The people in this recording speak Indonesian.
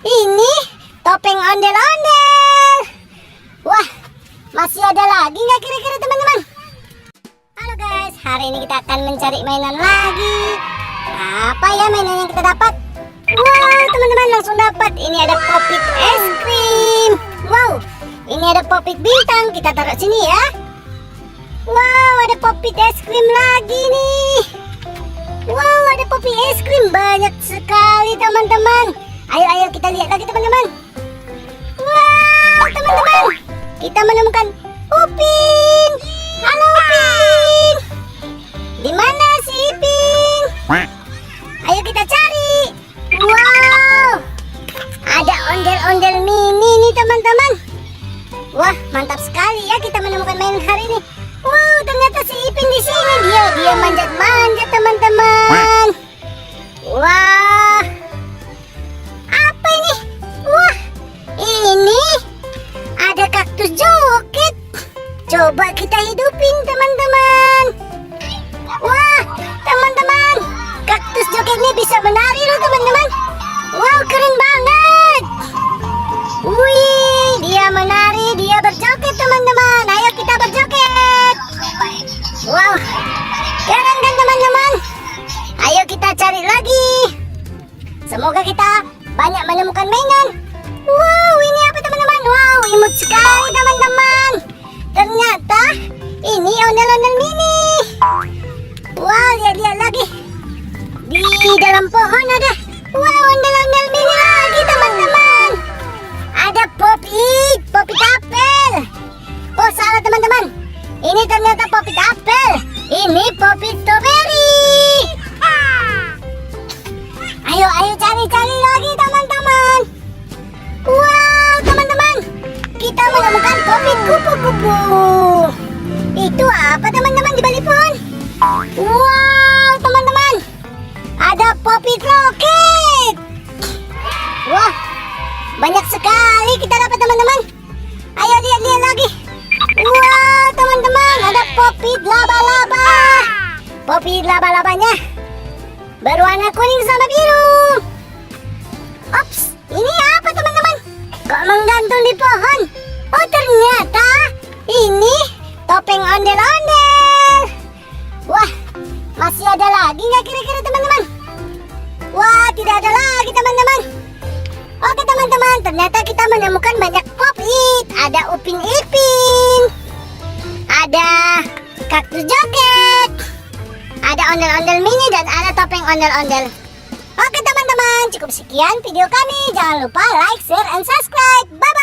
Ini topeng ondel-ondel. Wah, masih ada lagi nggak kira-kira teman-teman? Halo guys, hari ini kita akan mencari mainan lagi. Apa ya mainan yang kita dapat? Wow, teman-teman langsung dapat. Ini ada popit es krim. Wow, ini ada popit bintang. Kita taruh sini ya. Wow, ada popit es krim lagi nih. Wow, ada popit es krim banyak sekali teman-teman. Ayo kita lihat lagi teman-teman. Wow, teman-teman, kita menemukan Upin. Halo Upin. Di mana si Upin? Ayo kita cari. Wow, ada ondel-ondel mini nih teman-teman. Wah, mantap sekali ya kita menemukan mainan hari ini. Wow, ternyata si Ipin di sini. Dia manjat-manjat teman-teman. Wah, apa ini? Wah, ini ada kaktus joget. Coba kita hidupin teman-teman. Wah, teman-teman, kaktus jogetnya bisa menari loh teman-teman. Wow, keren banget. Wih, dia menari, dia berjoget teman-teman. Ayo kita berjoget. Wow, keren kan teman-teman? Ayo kita cari lagi. Semoga kita banyak menemukan mainan. Wow, ini apa teman-teman? Wow, imut sekali teman-teman. Ternyata ini ondel-ondel mini. Wow, lihat lagi. Di dalam pohon ada. Wow, ondel-ondel mini lagi teman-teman. Ada popit apel. Oh, salah teman-teman. Ini ternyata popit apel. Ini popit strawberry. Ayo cari lagi teman-teman. Wow, teman-teman, kita menemukan popit kupu-kupu. Itu apa teman-teman di balik pohon? Wow, teman-teman, ada popit roket. Wah, banyak sekali kita dapat teman-teman. Ayo lihat lagi. Wow, teman-teman, ada popit laba-laba. Popit laba-labanya berwarna kuning sama biru. Ops, ini apa teman-teman? Kok menggantung di pohon? Oh, ternyata ini topeng ondel-ondel. Wah, masih ada lagi nggak kira-kira teman-teman? Wah, tidak ada lagi teman-teman. Oke teman-teman, ternyata kita menemukan banyak popit. Ada Upin Ipin, ada kaktus joget, ada ondel-ondel mini, dan ada topeng ondel-ondel. Oke teman-teman, cukup sekian video kami. Jangan lupa like, share, and subscribe. Bye-bye.